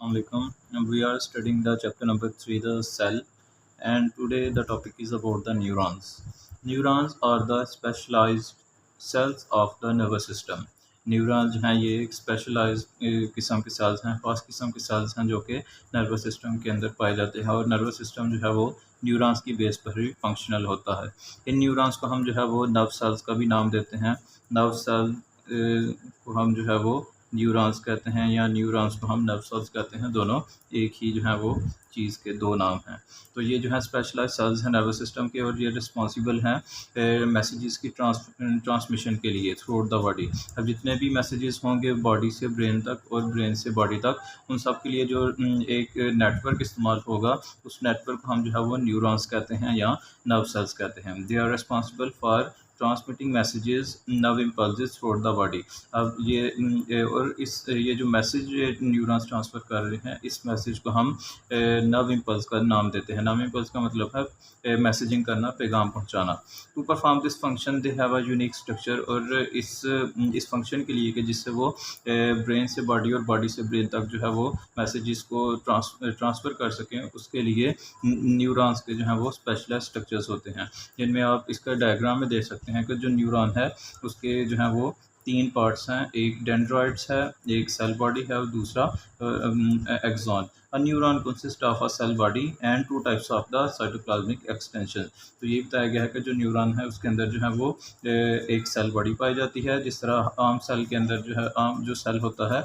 Assalamualaikum. We are studying the chapter number 3, the cell, and today the topic is about the neurons. Neurons are the specialized cells of the nervous system. Neurons जो हैं ये एक specialise किस्म के sales हैं, खास किस्म के सेल्स हैं जो कि नर्वस सिस्टम के अंदर पाए जाते हैं और नर्वस सिस्टम जो है वो न्यूरॉन्स की बेस पर ही फंक्शनल होता है। इन न्यूरॉन्स को हम जो है वो नर्व सेल्स का भी नाम देते हैं। नर्व सेल को हम जो है वो न्यूरॉन्स कहते हैं या न्यूरॉन्स को हम नर्व सेल्स कहते हैं। दोनों एक ही जो है वो चीज़ के दो नाम हैं। तो ये जो है स्पेशलाइज सेल्स हैं नर्वस सिस्टम के और ये रिस्पॉन्सिबल हैं मैसेजेस की ट्रांसमिशन के लिए थ्रू आउट द बॉडी। अब जितने भी मैसेजेस होंगे बॉडी से ब्रेन तक और ब्रेन से बॉडी तक, उन सब के लिए जो एक नेटवर्क इस्तेमाल होगा, उस नेटवर्क को हम जो है वो न्यूरॉन्स कहते हैं या नर्व सेल्स कहते हैं। They are responsible for transmitting messages nerve impulses throughout the body. अब ये जो मैसेज न्यूरॉन्स ट्रांसफ़र कर रहे हैं, इस मैसेज को हम नर्व इम्पल्स का नाम देते हैं। नर्व इम्पल्स का मतलब है मैसेजिंग करना, पैगाम पहुंचाना। To perform this function they have a unique structure, और इस फंक्शन के लिए कि जिससे वो ब्रेन से बॉडी और बॉडी से ब्रेन तक जो है वो मैसेजेस को ट्रांसफ़र कर सकें, उसके लिए न्यूरॉन्स के जो हैं वो स्पेशलाइज स्ट्रक्चर्स होते हैं, जिनमें आप इसका डायग्राम में देख सकते हैं कि जो न्यूरॉन है उसके जो है वो तीन पार्ट्स हैं। एक डेंड्राइट्स है, एक सेल बॉडी है और दूसरा axon. A neuron consist of a cell body and two types of the cytoplasmic extension. तो ये बताया गया है कि जो न्यूरॉन है उसके अंदर जो है वो एक सेल बॉडी पाई जाती है, जिस तरह आम सेल के अंदर जो है आम जो सेल होता है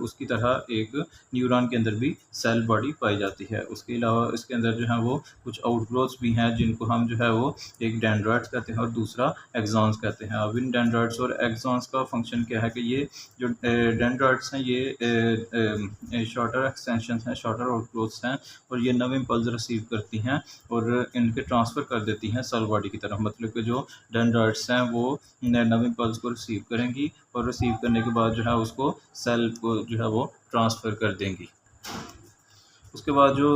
उसकी तरह एक न्यूरॉन के अंदर भी सेल बॉडी पाई जाती है। उसके अलावा इसके अंदर जो है वो कुछ आउटग्रोथ्स भी हैं जिनको हम जो है वो एक डेंड्राइट्स कहते हैं और दूसरा एक्सॉन्स कहते हैं। अब इन डेंड्राइट्स और एक्सॉन्स का फंक्शन क्या है कि ये जो डेंड्राइट्स हैं ये शॉर्टर एक्सटेंशन हैं, शॉर्टर आउटग्रोथ्स हैं, और ये नर्व इम्पल्स रिसीव करती हैं और इनके ट्रांसफ़र कर देती हैं सेल बॉडी की तरफ। मतलब कि जो डेंड्राइट्स हैं वो नर्व इम्पल्स को रिसीव करेंगी और रिसीव करने के बाद जो है उसको सेल को जो है वो ट्रांसफ़र कर देंगी। उसके बाद जो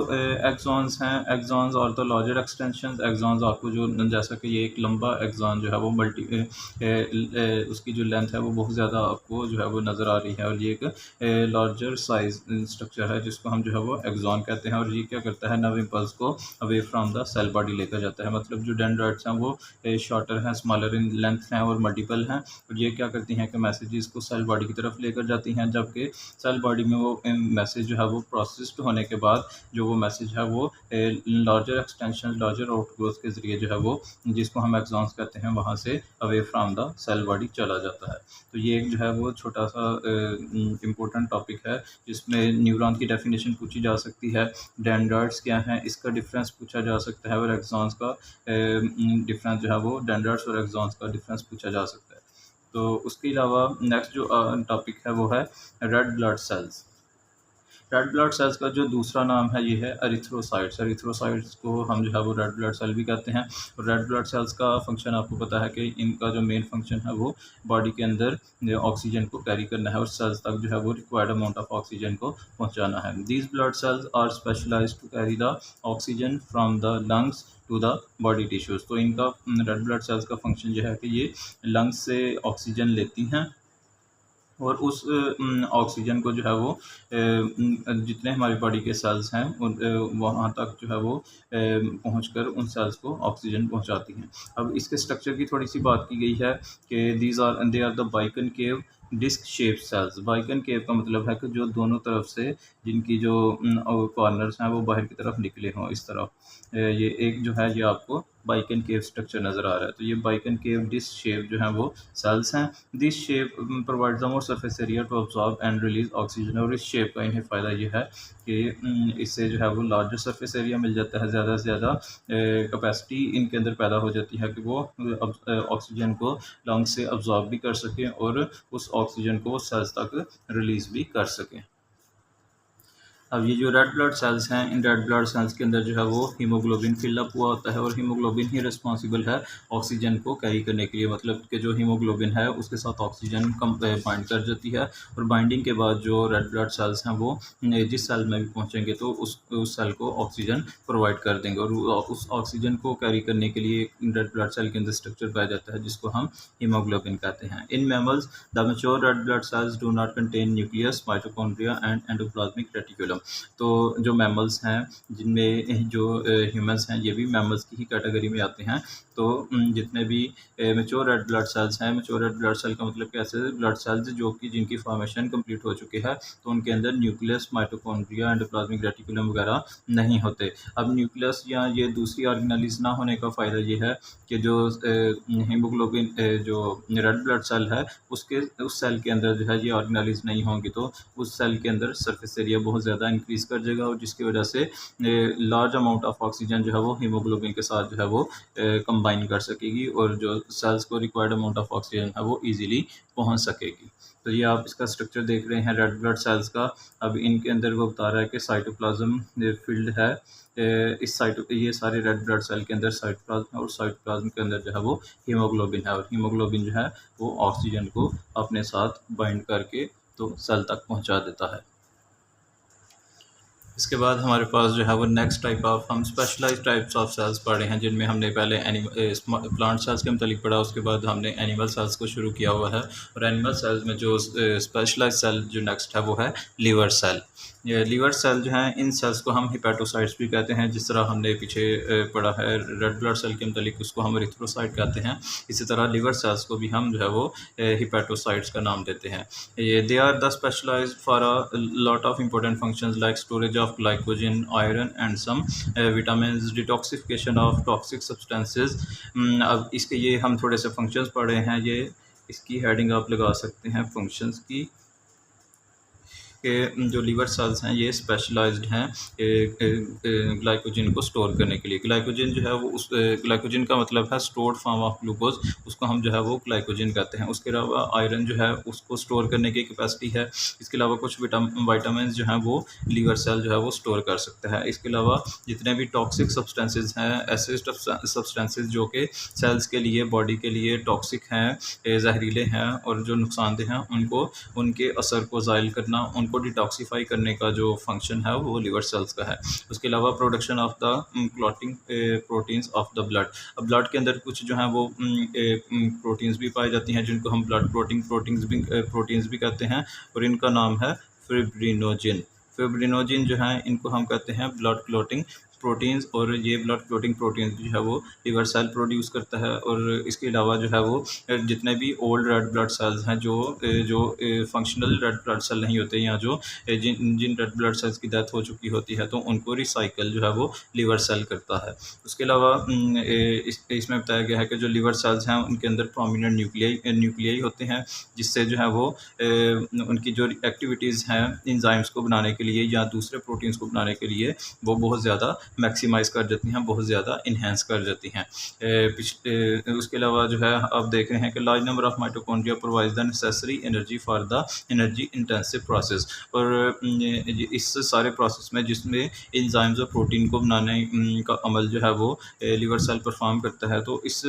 एक्सॉन्स हैं, एक्सॉन्स और तो लार्जर एक्सटेंशंस। एक्सॉन्स आपको जो जैसा कि ये एक लंबा एक्सॉन जो है वो उसकी जो लेंथ है वो बहुत ज़्यादा आपको जो है वो नज़र आ रही है, और ये एक लार्जर साइज स्ट्रक्चर है जिसको हम जो है वो एक्सॉन कहते हैं। और ये क्या करता है, नर्व इम्पल्स को away from the cell body लेकर जाता है। मतलब जो डेंड्राइट्स हैं वो शॉर्टर हैं, स्मॉलर इन लेंथ हैं और मल्टीपल हैं, और ये क्या करती हैं कि मैसेजेस को सेल बॉडी की तरफ लेकर जाती हैं, जबकि सेल बॉडी में वो मैसेज जो है वो प्रोसेस्ड होने के बाद जो वो मैसेज है वो लार्जर एक्सटेंशन, लार्जर आउटग्रोथ के ज़रिए जो है वो, जिसको हम एक्सॉन्स कहते हैं, वहाँ से away from the cell body चला जाता है। तो ये एक जो है वो छोटा सा इम्पोर्टेंट टॉपिक है जिसमें न्यूरॉन की डेफिनेशन पूछी जा सकती है, डेंड्राइट्स क्या हैं इसका डिफरेंस पूछा जा सकता है, और एक्सॉन्स का डिफरेंस जो है वो डेंड्राइट्स और एक्सॉन्स का डिफरेंस पूछा जा सकता है। तो उसके अलावा नेक्स्ट जो टॉपिक है वो है red blood sales. Red blood cells का जो दूसरा नाम है ये है एरिथ्रोसाइट्स। एरिथ्रोसाइट्स को हम जो है वो रेड ब्लड सेल भी कहते हैं। और रेड ब्लड सेल्स का फंक्शन आपको पता है कि इनका जो मेन फंक्शन है वो बॉडी के अंदर ऑक्सीजन को कैरी करना है और सेल्स तक जो है वो रिक्वायर्ड अमाउंट ऑफ ऑक्सीजन को पहुंचाना है। These blood cells are specialised to carry the oxygen from the lungs to the body tissues. तो इनका रेड ब्लड सेल्स का फंक्शन जो है कि ये लंग्स से ऑक्सीजन लेती हैं और उस ऑक्सीजन को जो है वो जितने हमारी बॉडी के सेल्स हैं उन वहाँ तक जो है वो पहुँचकर उन सेल्स को ऑक्सीजन पहुँचाती हैं। अब इसके स्ट्रक्चर की थोड़ी सी बात की गई है कि they are the biconcave disc shape cells. Biconcave का मतलब है कि जो दोनों तरफ से जिनकी जो कॉर्नर्स हैं वो बाहर की तरफ निकले हों, इस तरफ। ये एक जो है ये आपको बाइकनकेव स्ट्रक्चर नज़र आ रहा है। तो ये बाइकनकेव डिस्क शेप जो है वो सेल्स हैं। This shape provides the more surface area to absorb and release oxygen. और इस शेप का इन्हें फ़ायदा ये है कि इससे जो है वो लार्जर सरफेस एरिया मिल जाता है, ज़्यादा से ज़्यादा कैपेसिटी इनके अंदर पैदा हो जाती है कि वो ऑक्सीजन को लंग से अब्जॉर्ब भी कर सकें और उस ऑक्सीजन को सेल्स तक रिलीज़ भी कर सकें। अब ये जो रेड ब्लड सेल्स हैं, इन रेड ब्लड सेल्स के अंदर जो है वो हीमोग्लोबिन फिलअप हुआ होता है, और हीमोग्लोबिन ही रिस्पॉन्सिबल है ऑक्सीजन को कैरी करने के लिए। मतलब कि जो हीमोग्लोबिन है उसके साथ ऑक्सीजन कम बाइंड कर जाती है, और बाइंडिंग के बाद जो रेड ब्लड सेल्स हैं वो जिस सेल में भी पहुंचेंगे तो उस सेल को ऑक्सीजन प्रोवाइड कर देंगे, और उस ऑक्सीजन को कैरी करने के लिए रेड ब्लड सेल के अंदर स्ट्रक्चर पाया जाता है जिसको हम हीमोग्लोबिन कहते हैं। In mammals the mature red blood sales do not contain nucleus, mitochondria and endoplasmic reticulum. तो जो मैमल्स हैं, जिनमें जो ह्यूमंस हैं, ये भी मैमल्स की ही कैटेगरी में आते हैं। तो जितने भी मैच्योर रेड ब्लड सेल्स हैं, मैच्योर रेड ब्लड सेल का मतलब कैसे ब्लड सेल्स जो कि जिनकी फॉर्मेशन कंप्लीट हो चुकी है, तो उनके अंदर न्यूक्लियस, माइटोकॉन्ड्रिया, एंडोप्लाज्मिक रेटिकुलम वगैरह नहीं होते। अब न्यूक्लियस या ये दूसरी ऑर्गेनेलिज ना होने का फ़ायदा ये है कि जो हीमोग्लोबिन जो रेड ब्लड सेल है उसके उस सेल के अंदर जो है ये ऑर्गेनेलिज नहीं होंगी, तो उस सेल के अंदर सरफेस एरिया बहुत ज़्यादा इंक्रीज़ कर जाएगा, और जिसकी वजह से लार्ज अमाउंट ऑफ ऑक्सीजन जो है वो हीमोग्लोबिन के साथ जो है वो कंबाइन कर सकेगी, और जो सेल्स को रिक्वायर्ड अमाउंट ऑफ ऑक्सीजन है वो ईजिली पहुंच सकेगी। तो ये आप इसका स्ट्रक्चर देख रहे हैं रेड ब्लड सेल्स का। अब इनके अंदर वो बता रहा है कि साइटोप्लाज्म फील्ड है। इस साइटो ये सारे रेड ब्लड सेल के अंदर साइटोप्लाज्म है, और साइटोप्लाज्म के अंदर जो है वो हीमोग्लोबिन है, और हीमोग्लोबिन जो है वो ऑक्सीजन को अपने साथ बाइंड करके तो सेल तक पहुंचा देता है। इसके बाद हमारे पास जो है वो नेक्स्ट टाइप ऑफ हम स्पेशलाइज्ड टाइप्स ऑफ सेल्स पढ़े हैं, जिनमें हमने पहले प्लांट सेल्स के मतलब पढ़ा, उसके बाद हमने एनिमल सेल्स को शुरू किया हुआ है। और एनिमल सेल्स में जो स्पेशलाइज्ड सेल जो नेक्स्ट है वो है लीवर सेल। ये लीवर सेल जो है, इन सेल्स को हम हिपेटोसाइट्स भी कहते हैं। जिस तरह हमने पीछे पढ़ा है रेड ब्लड सेल के मतलब उसको हम एरिथ्रोसाइट कहते हैं, इसी तरह लीवर सेल्स को भी हम जो है वो हिपेटोसाइट्स का नाम देते हैं। ये they are the specialised for a lot of important functions like storage of glycogen, iron and some vitamins, detoxification of toxic substances। अब इसके ये हम थोड़े से फंक्शंस पढ़े हैं, ये इसकी हेडिंग आप लगा सकते हैं फंक्शंस की, के जो लीवर सेल्स हैं ये स्पेशलाइज्ड हैं ग्लाइकोजन को स्टोर करने के लिए। ग्लाइकोजन जो है वो उस ग्लाइकोजन का मतलब है स्टोर्ड फॉर्म ऑफ ग्लूकोज, उसको हम जो है वो ग्लाइकोजन कहते हैं। उसके अलावा आयरन जो है उसको स्टोर करने की कैपेसिटी है। इसके अलावा कुछ विटामिन जो हैं वो लीवर सेल जो है वो स्टोर कर सकता है। इसके अलावा जितने भी टॉक्सिक सब्सटेंसेज हैं, ऐसे सब्सटेंसेज जो कि सेल्स के लिए, बॉडी के लिए टॉक्सिक हैं, जहरीले हैं और जो नुकसानदेह हैं, उनको उनके असर को ज़ाइल करना, उनको डिटॉक्सीफाई करने का जो फंक्शन है वो लीवर सेल्स का है। उसके अलावा production of the clotting proteins of the blood. अब ब्लड के अंदर कुछ जो है वो प्रोटीन्स भी पाई जाती हैं जिनको हम ब्लड प्रोटीन्स भी कहते हैं, और इनका नाम है फिब्रिनोजिन। फिब्रिनोजिन जो है इनको हम कहते हैं ब्लड क्लॉटिंग प्रोटीन्स, और ये ब्लड क्लॉटिंग प्रोटीन्स जो है वो लिवर सेल प्रोड्यूस करता है। और इसके अलावा जो है वो जितने भी ओल्ड रेड ब्लड सेल्स हैं जो फंक्शनल रेड ब्लड सेल नहीं होते, या जो जिन रेड ब्लड सेल्स की डेथ हो चुकी होती है, तो उनको रिसाइकल जो है वो लिवर सेल करता है। उसके अलावा इसमें बताया गया है कि जो लिवर सेल्स हैं उनके अंदर प्रोमिनेंट न्यूक्लियाई होते हैं, जिससे जो है वो उनकी जो एक्टिविटीज़ हैं इंजाइम्स को बनाने के लिए या दूसरे प्रोटीन्स को बनाने के लिए वो बहुत ज़्यादा मैक्सिमाइज़ कर जाती हैं, बहुत ज़्यादा इन्हेंस कर जाती हैं। उसके अलावा जो है आप देख रहे हैं कि large number of mitochondria provides the necessary energy for the energy intensive process. और इस सारे प्रोसेस में जिसमें एंजाइम्स और प्रोटीन को बनाने का अमल जो है वो लीवर सेल परफॉर्म करता है, तो इस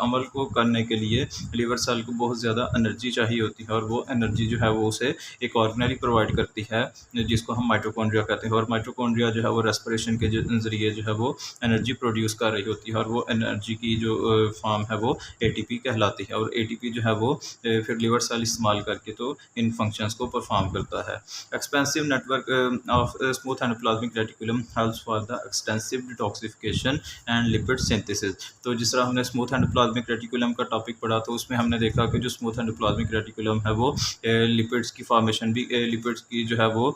अमल को करने के लिए लीवर सेल को बहुत ज़्यादा एनर्जी चाहिए होती है, और वो एनर्जी जो है वो उसे एक ऑर्गेनली प्रोवाइड करती है जिसको हम माइटोकॉन्ड्रिया कहते हैं। और माइटोकॉन्ड्रिया जो है वो रेस्पिरेशन के ज़रिए जो है वो एनर्जी प्रोड्यूस कर रही होती है, और वो एनर्जी की जो फॉर्म है वो एटीपी कहलाती है। और एटीपी जो है वो फिर लिवर सेल इस्तेमाल करके तो इन फंक्शंस को परफॉर्म करता है। Expensive network of smooth endoplasmic reticulum helps for the extensive detoxification and lipid synthesis. तो जिस तरह हमने स्मूथ एंडोप्लाज्मिक रेटिकुलम का टॉपिक पढ़ा, तो उसमें हमने देखा कि जो स्मूथ एंडोप्लाज्मिक रेटिकुलम है वो लिपिड्स की फॉर्मेशन भी लिपिड्स की जो है वो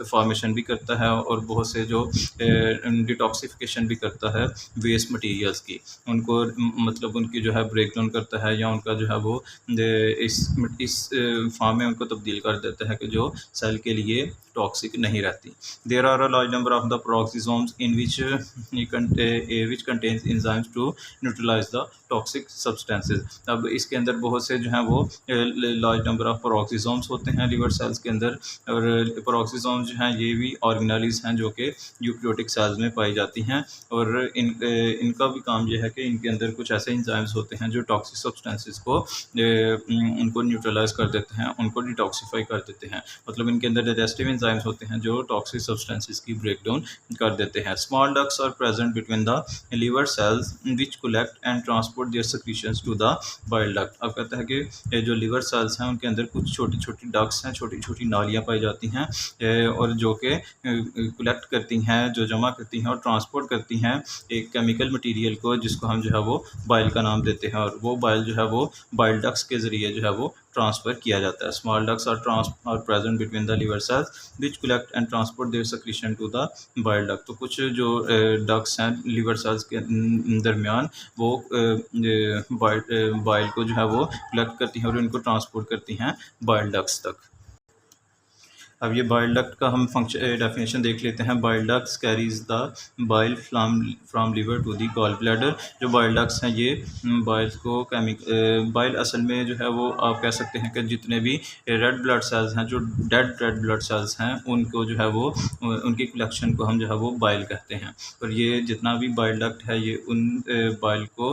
फॉर्मेशन भी करता है, और बहुत से जो डिटॉक्सिफिकेशन भी करता है वेस्ट मटेरियल्स की, उनको मतलब उनकी जो है ब्रेक डाउन करता है, या उनका जो है वो इस फॉर्म में उनको तब्दील कर देता है कि जो सेल के लिए टॉक्सिक नहीं रहती। There are a large number of the peroxisomes in which contains enzymes to neutralize the toxic substances। अब इसके अंदर बहुत से जो हैं वो लार्ज नंबर ऑफ peroxisomes होते हैं लिवर सेल्स के अंदर, और peroxisomes जो हैं ये भी ऑर्गेनाइज हैं जो कि यूकेरियोटिक सेल्स में पाई जाती हैं, और इनका भी काम यह है कि इनके अंदर कुछ ऐसे इंजाइम्स होते हैं जो टॉक्सिक सब्सटेंसेस को उनको न्यूट्रलाइज कर देते हैं, उनको डिटॉक्सीफाई कर देते हैं। मतलब इनके अंदर डाइजेस्टिव एंजाइम्स होते हैं जो टॉक्सिक सब्सटेंसेस की ब्रेक डाउन कर देते हैं। Small ducts are present between the liver cells which collect and transport their secretions to the bile duct. अब कहता है कि ये जो लिवर सेल्स हैं उनके अंदर कुछ छोटी छोटी डक्ट्स हैं, छोटी छोटी नालियाँ पाई जाती हैं, और जो कि कलेक्ट करती हैं, जो जमा करती हैं और ट्रांसपोर्ट करती हैं एक केमिकल मटेरियल को, जिसको हम जो है वो बाइल का नाम देते हैं, और वो बाइल जो है वो बाइल डक्ट्स के ज़रिए जो है वो ट्रांसफ़र किया जाता है। Small ducts are present between the liver cells which collect and transport their secretion to the bile duct. तो कुछ जो डक्ट्स हैं लिवर सेल्स के दरमियान, वो बाइल को जो है वो कलेक्ट करती हैं और इनको ट्रांसपोर्ट करती हैं बाइल डक्ट्स तक। अब ये बाइल डक्ट का हम फंक्शन डेफिनेशन देख लेते हैं। Bile ducts carries the bile from liver to the gall bladder. जो बाइल डक्ट्स हैं ये बाइल को बाइल असल में जो है वो आप कह सकते हैं कि जितने भी रेड ब्लड सेल्स हैं, जो डेड रेड ब्लड सेल्स हैं, उनको जो है वो उनकी कलेक्शन को हम जो है वो बाइल कहते हैं। और ये जितना भी बाइल डक्ट है ये उन बाइल को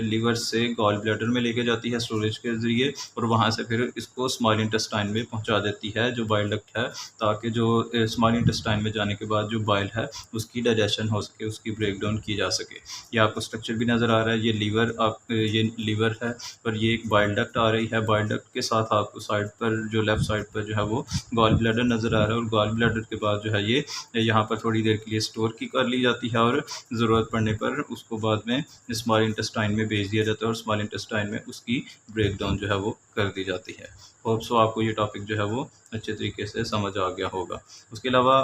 लिवर से गॉल ब्लैडर में लेके जाती है स्टोरेज के ज़रिए, और वहाँ से फिर इसको स्मॉल इंटेस्टाइन में पहुँचा देती है जो बाइल डक्ट है, ताकि जो स्मॉल इंटेस्टाइन में जाने के बाद जो बाइल है उसकी डाइजेशन हो सके, उसकी ब्रेक डाउन की जा सके। ये आपको स्ट्रक्चर भी नज़र आ रहा है, ये लीवर है और ये एक बाइल डक्ट आ रही है। बाइल डक्ट के साथ आपको साइड पर जो लेफ़्ट साइड पर जो है वो गॉल ब्लैडर नज़र आ रहा है, और गॉल ब्लैडर के बाद जो है ये यहाँ पर थोड़ी देर के लिए स्टोर की कर ली जाती है, और ज़रूरत पड़ने पर उसको बाद में स्मॉल इंटेस्टाइन में भेज दिया जाता है, और स्मॉल इंटेस्टाइन में उसकी ब्रेक डाउन जो है वो कर दी जाती है। होप सो आपको ये टॉपिक जो है वो अच्छे तरीके से समझ आ गया होगा। उसके अलावा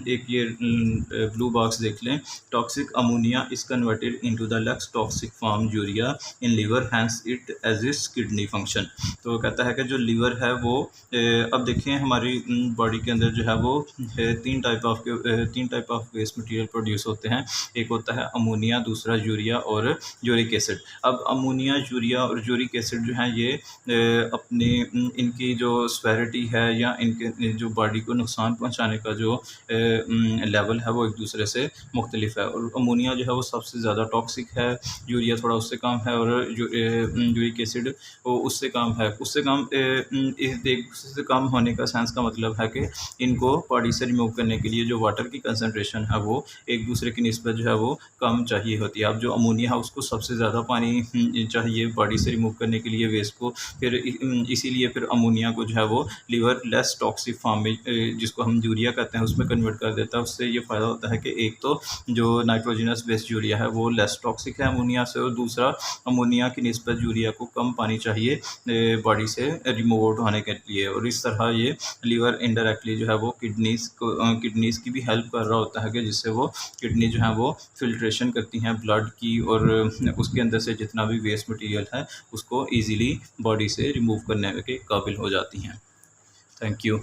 एक ये ब्लू बॉक्स देख लें। Toxic ammonia is converted into the less toxic form urea in liver, hence it as its kidney function. तो कहता है कि जो लिवर है वो अब देखें हमारी बॉडी के अंदर जो है वो तीन type of waste material produce होते हैं। एक होता है अमोनिया, दूसरा यूरिया और यूरिक एसिड। अब अमोनिया, यूरिया और यूरिक एसिड जो है ये अपने इनकी जो स्पेरिटी है या इनके जो बॉडी को नुकसान पहुंचाने का जो लेवल है वो एक दूसरे से मुख्तलिफ है, और अमोनिया जो है वो सबसे ज़्यादा टॉक्सिक है, यूरिया थोड़ा उससे कम है, और यूरिक एसिड वो उससे कम है। उससे कम होने का सेंस का मतलब है कि इनको बॉडी से रिमूव करने के लिए जो वाटर की कंसनट्रेशन है वो एक दूसरे की निस्बत जो है वो कम चाहिए होती है। अब जो अमोनिया है उसको सबसे ज़्यादा पानी चाहिए बॉडी से रिमूव करने के लिए वेस्ट को, फिर इसीलिए फिर अमोनिया को जो है वो लिवर लेस टॉक्सिक फॉर्म में जिसको हम यूरिया कहते हैं उसमें कन्वर्ट कर देता है। उससे ये फ़ायदा होता है कि एक तो जो नाइट्रोजनस बेस्ड यूरिया है वो लेस टॉक्सिक है अमोनिया से, और दूसरा अमोनिया की निस्बत यूरिया को कम पानी चाहिए बॉडी से रिमूव आउट होने के लिए। और इस तरह ये लीवर इनडायरेक्टली जो है वो किडनीज़ की भी हेल्प कर रहा होता है कि जिससे वो किडनी जो है वो फिल्ट्रेशन करती हैं ब्लड की, और उसके अंदर से जितना भी वेस्ट मटेरियल है उसको ईज़िली बॉडी से रिमूव करने के काबिल हो जाती हैं। Thank you.